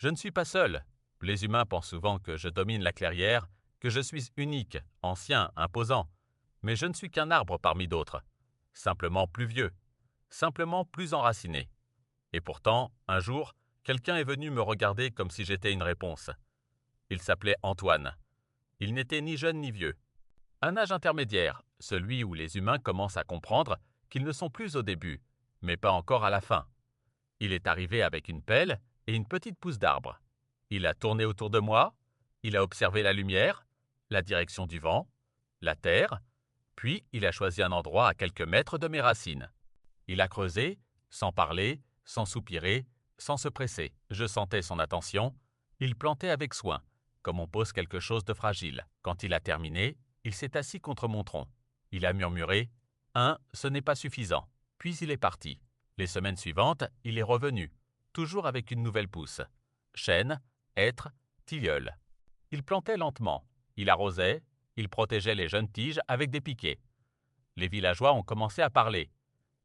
Je ne suis pas seul. Les humains pensent souvent que je domine la clairière, que je suis unique, ancien, imposant. Mais je ne suis qu'un arbre parmi d'autres. Simplement plus vieux. Simplement plus enraciné. Et pourtant, un jour, quelqu'un est venu me regarder comme si j'étais une réponse. Il s'appelait Antoine. Il n'était ni jeune ni vieux. Un âge intermédiaire, celui où les humains commencent à comprendre qu'ils ne sont plus au début, mais pas encore à la fin. Il est arrivé avec une pelle et une petite pousse d'arbre. Il a tourné autour de moi, il a observé la lumière, la direction du vent, la terre, puis il a choisi un endroit à quelques mètres de mes racines. Il a creusé, sans parler, sans soupirer, sans se presser. Je sentais son attention. Il plantait avec soin, comme on pose quelque chose de fragile. Quand il a terminé, il s'est assis contre mon tronc. Il a murmuré « ce n'est pas suffisant ». Puis il est parti. Les semaines suivantes, il est revenu, toujours avec une nouvelle pousse. Chêne, hêtre, tilleul. Il plantait lentement. Il arrosait. Il protégeait les jeunes tiges avec des piquets. Les villageois ont commencé à parler.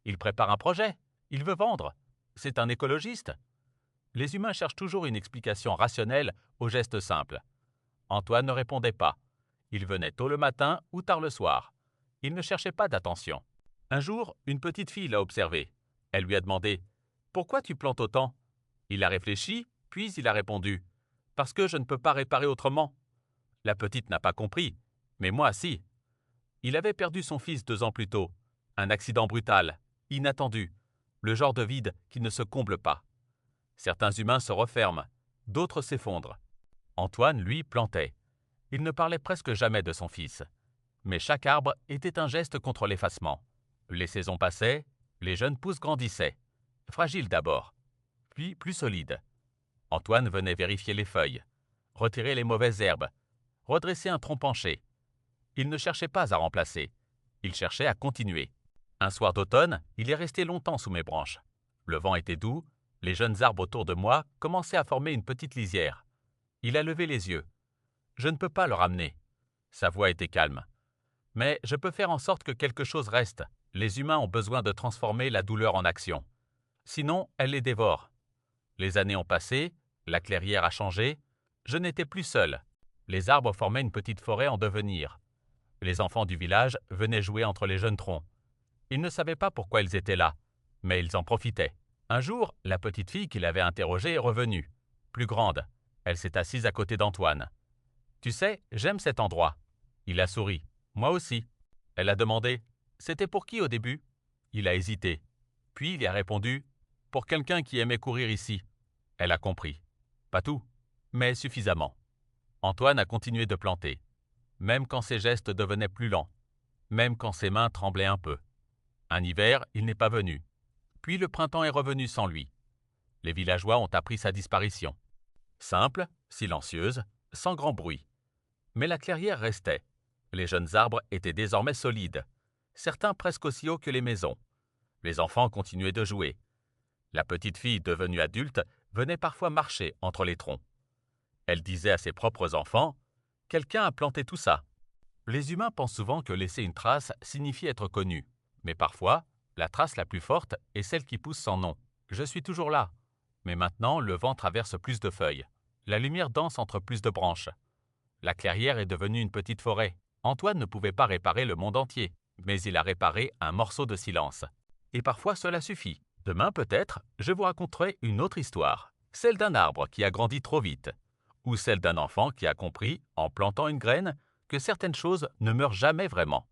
Il prépare un projet. Il veut vendre. C'est un écologiste. Les humains cherchent toujours une explication rationnelle aux gestes simples. Antoine ne répondait pas. Il venait tôt le matin ou tard le soir. Il ne cherchait pas d'attention. Un jour, une petite fille l'a observé. Elle lui a demandé « Pourquoi tu plantes autant ?» Il a réfléchi, puis il a répondu « Parce que je ne peux pas réparer autrement. » La petite n'a pas compris, mais moi si. Il avait perdu son fils 2 ans plus tôt. Un accident brutal, inattendu, le genre de vide qui ne se comble pas. Certains humains se referment, d'autres s'effondrent. Antoine, lui, plantait. Il ne parlait presque jamais de son fils. Mais chaque arbre était un geste contre l'effacement. Les saisons passaient, les jeunes pousses grandissaient. Fragiles d'abord, puis plus solides. Antoine venait vérifier les feuilles, retirer les mauvaises herbes, redresser un tronc penché. Il ne cherchait pas à remplacer, il cherchait à continuer. Un soir d'automne, il est resté longtemps sous mes branches. Le vent était doux, les jeunes arbres autour de moi commençaient à former une petite lisière. Il a levé les yeux. Je ne peux pas le ramener. Sa voix était calme. Mais je peux faire en sorte que quelque chose reste. Les humains ont besoin de transformer la douleur en action. Sinon, elle les dévore. Les années ont passé, la clairière a changé. Je n'étais plus seul. Les arbres formaient une petite forêt en devenir. Les enfants du village venaient jouer entre les jeunes troncs. Ils ne savaient pas pourquoi ils étaient là, mais ils en profitaient. Un jour, la petite fille qui l'avait interrogée est revenue. Plus grande. Elle s'est assise à côté d'Antoine. « Tu sais, j'aime cet endroit. » Il a souri. « Moi aussi. » Elle a demandé « C'était pour qui au début ?» Il a hésité. Puis il a répondu « Pour quelqu'un qui aimait courir ici. » Elle a compris. Pas tout, mais suffisamment. Antoine a continué de planter, même quand ses gestes devenaient plus lents, même quand ses mains tremblaient un peu. Un hiver, il n'est pas venu. Puis le printemps est revenu sans lui. Les villageois ont appris sa disparition. Simple, silencieuse, sans grand bruit. Mais la clairière restait. Les jeunes arbres étaient désormais solides, certains presque aussi hauts que les maisons. Les enfants continuaient de jouer. La petite fille devenue adulte venait parfois marcher entre les troncs. Elle disait à ses propres enfants « Quelqu'un a planté tout ça ». Les humains pensent souvent que laisser une trace signifie être connu. Mais parfois, la trace la plus forte est celle qui pousse sans nom. Je suis toujours là. Mais maintenant, le vent traverse plus de feuilles. La lumière danse entre plus de branches. La clairière est devenue une petite forêt. Antoine ne pouvait pas réparer le monde entier, mais il a réparé un morceau de silence. Et parfois cela suffit. Demain peut-être, je vous raconterai une autre histoire, celle d'un arbre qui a grandi trop vite, ou celle d'un enfant qui a compris, en plantant une graine, que certaines choses ne meurent jamais vraiment.